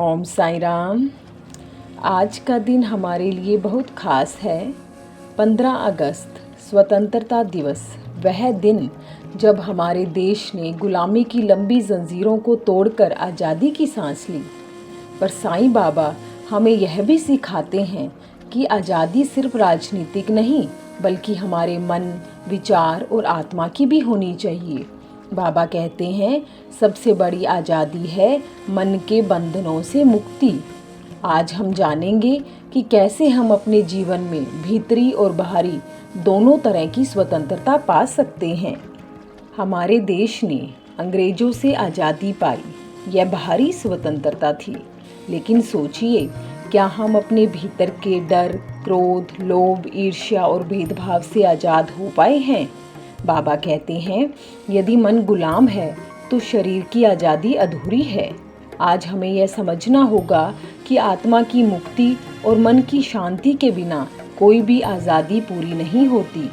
ओम साई राम। आज का दिन हमारे लिए बहुत ख़ास है। 15 अगस्त स्वतंत्रता दिवस, वह दिन जब हमारे देश ने गुलामी की लंबी जंजीरों को तोड़कर आज़ादी की सांस ली। पर साईं बाबा हमें यह भी सिखाते हैं कि आज़ादी सिर्फ राजनीतिक नहीं, बल्कि हमारे मन, विचार और आत्मा की भी होनी चाहिए। बाबा कहते हैं, सबसे बड़ी आज़ादी है मन के बंधनों से मुक्ति। आज हम जानेंगे कि कैसे हम अपने जीवन में भीतरी और बाहरी दोनों तरह की स्वतंत्रता पा सकते हैं। हमारे देश ने अंग्रेजों से आज़ादी पाई, यह बाहरी स्वतंत्रता थी। लेकिन सोचिए, क्या हम अपने भीतर के डर, क्रोध, लोभ, ईर्ष्या और भेदभाव से आज़ाद हो पाए हैं? बाबा कहते हैं, यदि मन गुलाम है तो शरीर की आज़ादी अधूरी है। आज हमें यह समझना होगा कि आत्मा की मुक्ति और मन की शांति के बिना कोई भी आज़ादी पूरी नहीं होती।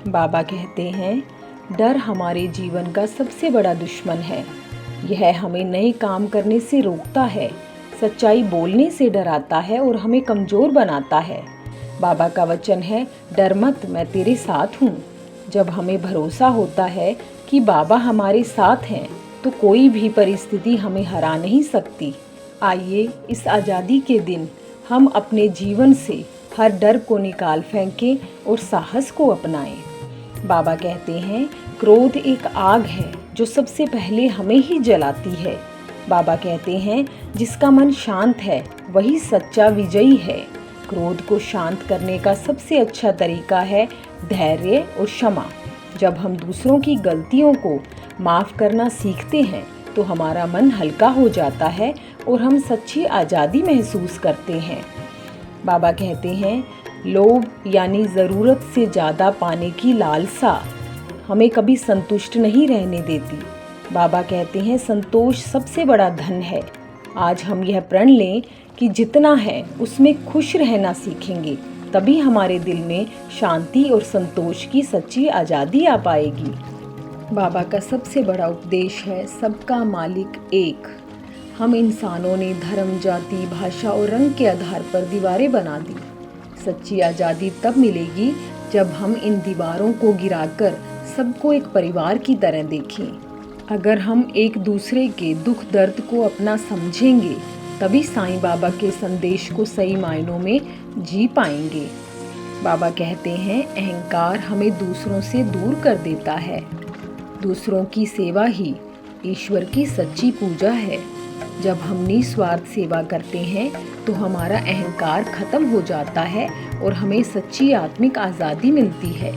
बाबा कहते हैं, डर हमारे जीवन का सबसे बड़ा दुश्मन है। यह हमें नए काम करने से रोकता है, सच्चाई बोलने से डराता है और हमें कमज़ोर बनाता है। बाबा का वचन है, डर मत, मैं तेरे साथ हूँ। जब हमें भरोसा होता है कि बाबा हमारे साथ हैं, तो कोई भी परिस्थिति हमें हरा नहीं सकती। आइए इस आज़ादी के दिन हम अपने जीवन से हर डर को निकाल फेंकें और साहस को अपनाएं। बाबा कहते हैं, क्रोध एक आग है जो सबसे पहले हमें ही जलाती है। बाबा कहते हैं, जिसका मन शांत है वही सच्चा विजयी है। क्रोध को शांत करने का सबसे अच्छा तरीका है धैर्य और क्षमा। जब हम दूसरों की गलतियों को माफ़ करना सीखते हैं तो हमारा मन हल्का हो जाता है और हम सच्ची आज़ादी महसूस करते हैं। बाबा कहते हैं, लोभ यानी ज़रूरत से ज़्यादा पाने की लालसा हमें कभी संतुष्ट नहीं रहने देती। बाबा कहते हैं, संतोष सबसे बड़ा धन है। आज हम यह प्रण लें कि जितना है उसमें खुश रहना सीखेंगे, तभी हमारे दिल में शांति और संतोष की सच्ची आज़ादी आ पाएगी। बाबा का सबसे बड़ा उपदेश है, सबका मालिक एक। हम इंसानों ने धर्म, जाति, भाषा और रंग के आधार पर दीवारें बना दी। सच्ची आज़ादी तब मिलेगी जब हम इन दीवारों को गिराकर सबको एक परिवार की तरह देखें। अगर हम एक दूसरे के दुख दर्द को अपना समझेंगे, तभी साईं बाबा के संदेश को सही मायनों में जी पाएंगे। बाबा कहते हैं, अहंकार हमें दूसरों से दूर कर देता है। दूसरों की सेवा ही ईश्वर की सच्ची पूजा है। जब हम निस्वार्थ सेवा करते हैं तो हमारा अहंकार खत्म हो जाता है और हमें सच्ची आत्मिक आज़ादी मिलती है।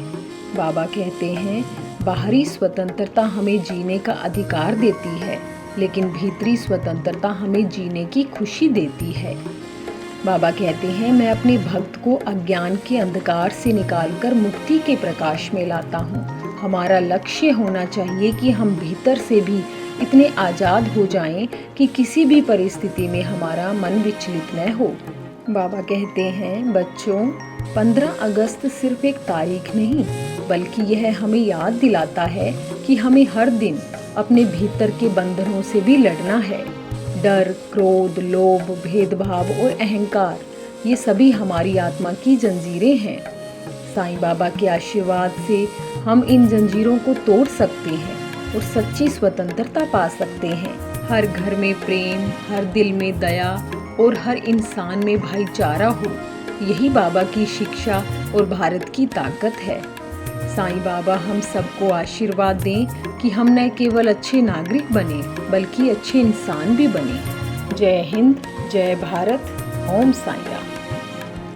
बाबा कहते हैं, बाहरी स्वतंत्रता हमें जीने का अधिकार देती है, लेकिन भीतरी स्वतंत्रता हमें जीने की खुशी देती है। बाबा कहते हैं, मैं अपने भक्त को अज्ञान के अंधकार से निकालकर मुक्ति के प्रकाश में लाता हूँ। हमारा लक्ष्य होना चाहिए कि हम भीतर से भी इतने आज़ाद हो जाएं कि किसी भी परिस्थिति में हमारा मन विचलित न हो। बाबा कहते हैं, बच्चों, 15 अगस्त सिर्फ एक तारीख नहीं, बल्कि यह हमें याद दिलाता है कि हमें हर दिन अपने भीतर के बंधनों से भी लड़ना है। डर, क्रोध, लोभ, भेदभाव और अहंकार, ये सभी हमारी आत्मा की जंजीरें हैं। साईं बाबा के आशीर्वाद से हम इन जंजीरों को तोड़ सकते हैं और सच्ची स्वतंत्रता पा सकते हैं। हर घर में प्रेम, हर दिल में दया और हर इंसान में भाईचारा हो, यही बाबा की शिक्षा और भारत की ताकत है। साईं बाबा हम सबको आशीर्वाद दें कि हम न केवल अच्छे नागरिक बने, बल्कि अच्छे इंसान भी बने। जय हिंद, जय भारत, ओम साई राम।